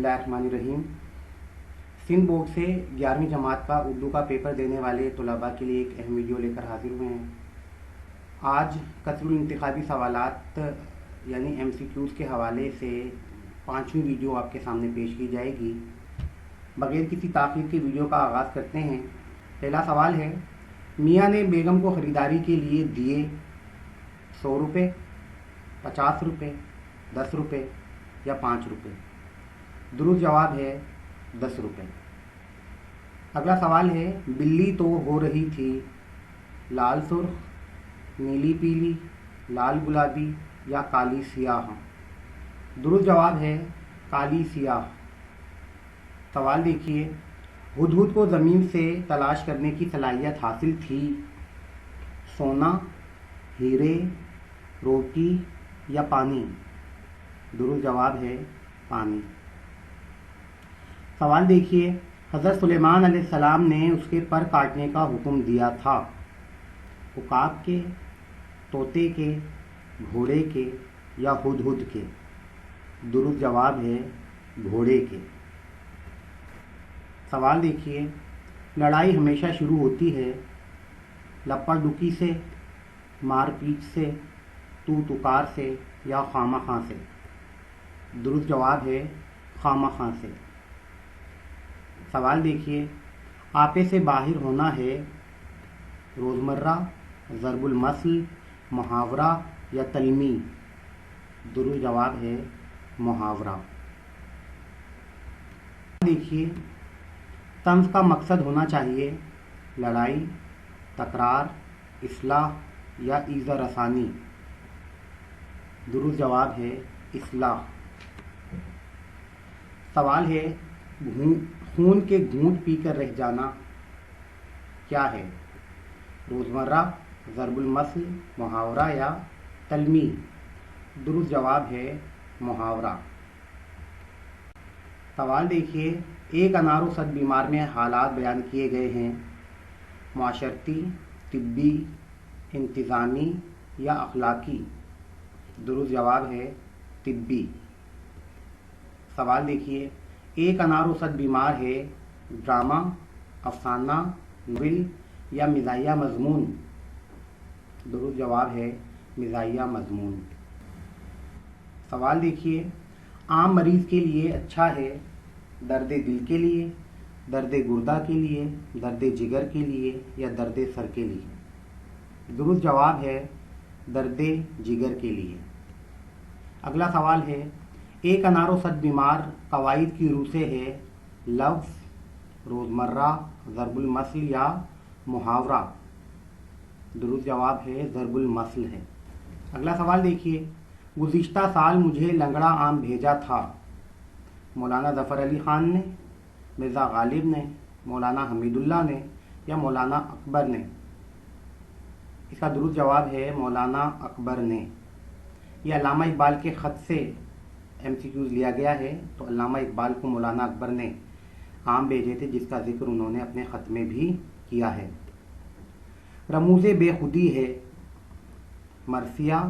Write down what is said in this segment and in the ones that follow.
اللہ الرحمن الرحیم۔ سندھ بورڈ سے 11ویں جماعت کا اردو کا پیپر دینے والے طلباء کے لیے ایک اہم ویڈیو لے کر حاضر ہوئے ہیں۔ آج کثیر الانتخابی سوالات یعنی MCQs کے حوالے سے 5ویں ویڈیو آپ کے سامنے پیش کی جائے گی۔ بغیر کسی تاخیر کے ویڈیو کا آغاز کرتے ہیں۔ پہلا سوال ہے، میاں نے بیگم کو خریداری کے لیے دیے 100 روپے، 50 روپے، 10 روپے یا 5 روپے؟ درست جواب ہے 10 روپے۔ اگلا سوال ہے، بلی تو ہو رہی تھی لال سرخ، نیلی پیلی، لال گلابی یا کالی سیاہ؟ درست جواب ہے کالی سیاہ۔ سوال دیکھیے، ہدہد کو زمین سے تلاش کرنے کی صلاحیت حاصل تھی، سونا، ہیرے، روٹی یا پانی؟ درست جواب ہے پانی۔ سوال دیکھیے، حضرت سلیمان علیہ السلام نے اس کے پر کاٹنے کا حکم دیا تھا، عقاب کے، طوطے کے، گھوڑے کے یا ہدہد کے؟ درست جواب ہے گھوڑے کے۔ سوال دیکھیے، لڑائی ہمیشہ شروع ہوتی ہے لپڑ ڈکی سے، مار پیٹ سے، تو تکار سے یا خامہ خواہ سے؟ درست جواب ہے خامہ خواہ سے۔ سوال دیکھیے، آپے سے باہر ہونا ہے روزمرہ، ضرب المثل، محاورہ یا تلمیح؟ درست جواب ہے محاورہ۔ دیکھیے، طنز کا مقصد ہونا چاہیے لڑائی، تکرار، اصلاح یا ایذا رسانی؟ درست جواب ہے اصلاح۔ سوال ہے، خون کے گھونٹ پی کر رہ جانا کیا ہے؟ روزمرہ، ضرب المثل، محاورہ یا تلمیح؟ درست جواب ہے محاورہ۔ سوال دیکھیے، ایک انار و 100 بیمار میں حالات بیان کیے گئے ہیں، معاشرتی، طبی، انتظامی یا اخلاقی؟ درست جواب ہے طبی۔ سوال دیکھیے، ایک انار و 100 بیمار ہے ڈرامہ، افسانہ، ناول یا مزاحیہ مضمون؟ درست جواب ہے مزاحیہ مضمون۔ سوال دیکھیے، عام مریض کے لیے اچھا ہے درد دل کے لیے، درد گردہ کے لیے، درد جگر کے لیے یا درد سر کے لیے؟ درست جواب ہے درد جگر کے لیے۔ اگلا سوال ہے، ایک انار و 100 بیمار قواعد کی روح سے ہے لفظ، روزمرہ، ضرب المثل یا محاورہ؟ درست جواب ہے ضرب المثل ہے۔ اگلا سوال دیکھیے، گزشتہ سال مجھے لنگڑا آم بھیجا تھا، مولانا ظفر علی خان نے، مرزا غالب نے، مولانا حمید اللہ نے یا مولانا اکبر نے؟ اس کا درست جواب ہے مولانا اکبر نے۔ یہ علامہ اقبال کے خط سے MCQs لیا گیا ہے، تو علامہ اقبال کو مولانا اکبر نے آم بھیجے تھے، جس کا ذکر انہوں نے اپنے خط میں بھی کیا ہے۔ رموز بے خودی ہے مرثیہ،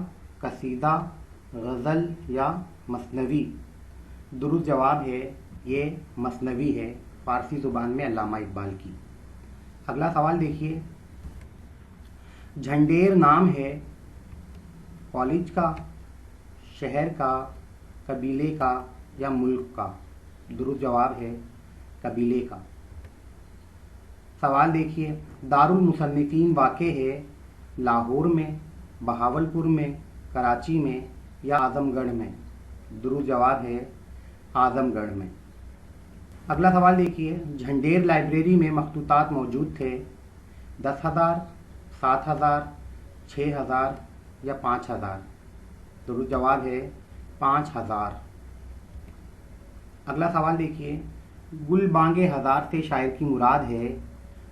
قصیدہ، غزل یا مثنوی؟ درست جواب ہے یہ مثنوی ہے، فارسی زبان میں علامہ اقبال کی۔ اگلا سوال دیکھیے، جھنڈیر نام ہے کالج کا، شہر کا، قبیلے کا یا ملک کا؟ درست جواب ہے قبیلے کا۔ سوال دیکھیے، دارالمصنفین واقع ہے لاہور میں، بہاولپور میں، کراچی میں یا اعظم گڑھ میں؟ درست جواب ہے اعظم گڑھ میں۔ اگلا سوال دیکھیے، جھنڈیر لائبریری میں مخطوطات موجود تھے 10,000، 7,000، 6,000 یا 5,000؟ درست جواب ہے 5,000۔ اگلا سوال دیکھیے، گل بانگ ہزار سے شاعر کی مراد ہے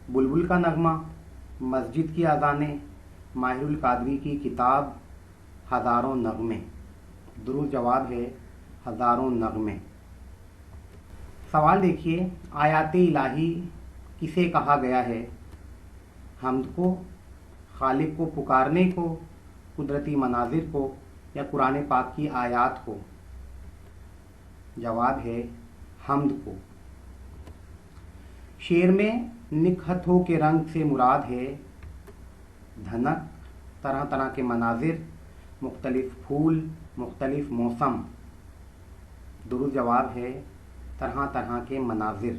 بلبل کا نغمہ، مسجد کی اذانیں، ماہر القادری کی کتاب ہزاروں نغمے؟ درست جواب ہے ہزاروں نغمے۔ سوال دیکھیے، آیات الہی کسے کہا گیا ہے؟ حمد کو، خالق کو پکارنے کو، قدرتی مناظر کو یا قرآن پاک کی آیات کو؟ جواب ہے حمد کو۔ شعر میں نکہتوں کے رنگ سے مراد ہے دھنک، طرح طرح کے مناظر، مختلف پھول، مختلف موسم۔ درست جواب ہے طرح طرح کے مناظر۔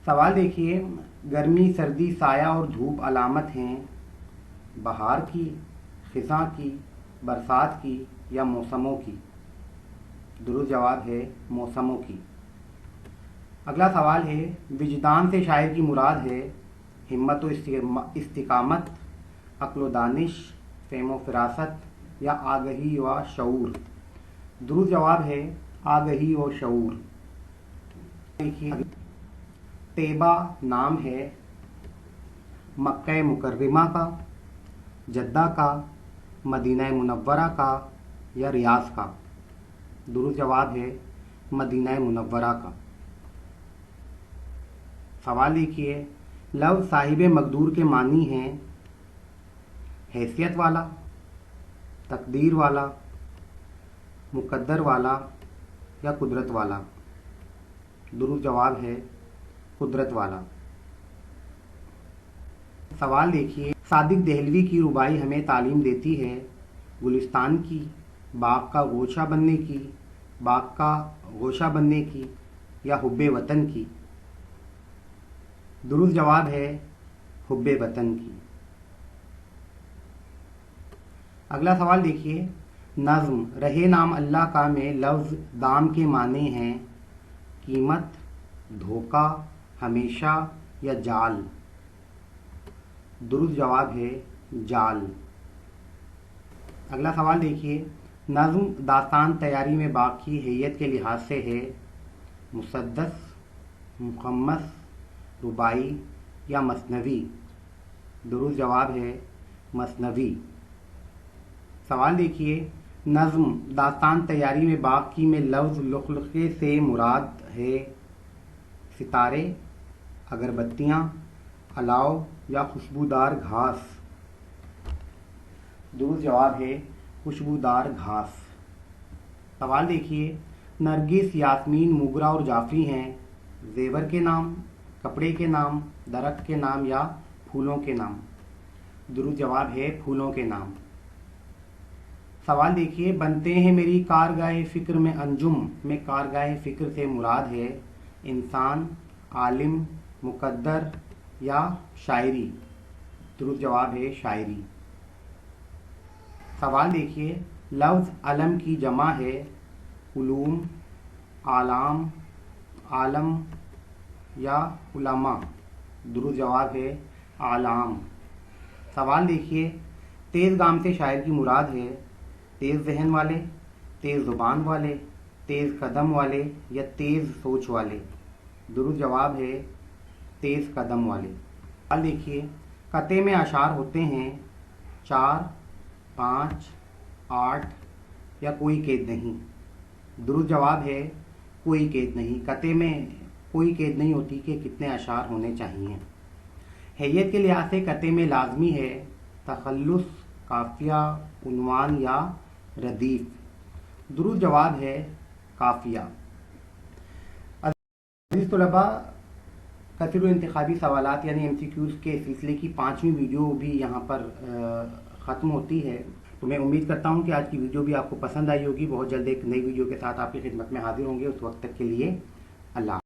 سوال دیکھیے، گرمی، سردی، سایہ اور دھوپ علامت ہیں بہار کی، خزاں کی، برسات کی یا موسموں کی؟ درست جواب ہے موسموں کی۔ اگلا سوال ہے، وجدان سے شاعر کی مراد ہے ہمت و استقامت، عقل و دانش، فہم و فراست یا آگہی و شعور؟ درست جواب ہے آگہی و شعور۔ دیکھیے، طیبہ نام ہے مکہ مکرمہ کا، جدہ کا، مدینہ منورہ کا یا ریاض کا؟ درست جواب ہے مدینہ منورہ کا۔ سوال دیکھیے، لفظ صاحب مقدور کے معنی ہیں حیثیت والا، تقدیر والا، مقدر والا یا قدرت والا؟ درست جواب ہے قدرت والا۔ سوال دیکھیے، صادق دہلوی کی ربائی ہمیں تعلیم دیتی ہے گلستان کی، باغ کا گوشہ بننے کی، باغ کا گوشہ بننے کی یا حب وطن کی؟ درست جواب ہے حب وطن کی۔ اگلا سوال دیکھیے، نظم رہے نام اللہ کا میں لفظ دام کے معنی ہیں قیمت، دھوکہ، ہمیشہ یا جال؟ درست جواب ہے جال۔ اگلا سوال دیکھیے، نظم داستان تیاری میں باقی حیت کے لحاظ سے ہے مسدس، مخمس، رباعی یا مثنوی؟ درست جواب ہے مثنوی۔ سوال دیکھیے، نظم داستان تیاری میں باقی میں لفظ لخلقے سے مراد ہے ستارے، اگربتیاں، الاؤ یا خوشبودار گھاس؟ درست جواب ہے خوشبودار گھاس۔ سوال دیکھیے، نرگس، یاسمین، موگرا اور جعفری ہیں زیور کے نام، کپڑے کے نام، درخت کے نام یا پھولوں کے نام؟ درست جواب ہے پھولوں کے نام۔ سوال دیکھیے، بنتے ہیں میری کارگاہ فکر میں انجم میں کارگاہ فکر سے مراد ہے انسان، عالم، مقدر یا شاعری؟ درست جواب ہے شاعری۔ سوال دیکھیے، لفظ علم کی جمع ہے علوم، اعلام، عالم یا علماء؟ درست جواب ہے اعلام۔ سوال دیکھیے، تیز گام سے شاعر کی مراد ہے تیز ذہن والے، تیز زبان والے، تیز قدم والے یا تیز سوچ والے؟ درست جواب ہے تیز قدم والے۔ سوال دیکھیے، قطعے میں اشعار ہوتے ہیں 4، 5، 8 یا کوئی قید نہیں؟ درست جواب ہے کوئی قید نہیں۔ قطعے میں کوئی قید نہیں ہوتی کہ کتنے اشعار ہونے چاہیے۔ حیت کے لحاظ سے قطعے میں لازمی ہے تخلص، قافیہ، عنوان یا ردیف؟ درست جواب ہے قافیہ۔ عزیز طلباء، کثیر انتخابی سوالات یعنی MCQs کے سلسلے کی 5ویں ویڈیو بھی یہاں پر ختم ہوتی ہے۔ تو میں امید کرتا ہوں کہ آج کی ویڈیو بھی آپ کو پسند آئی ہوگی۔ بہت جلد ایک نئی ویڈیو کے ساتھ آپ کی خدمت میں حاضر ہوں گے۔ اس وقت تک کے لیے اللہ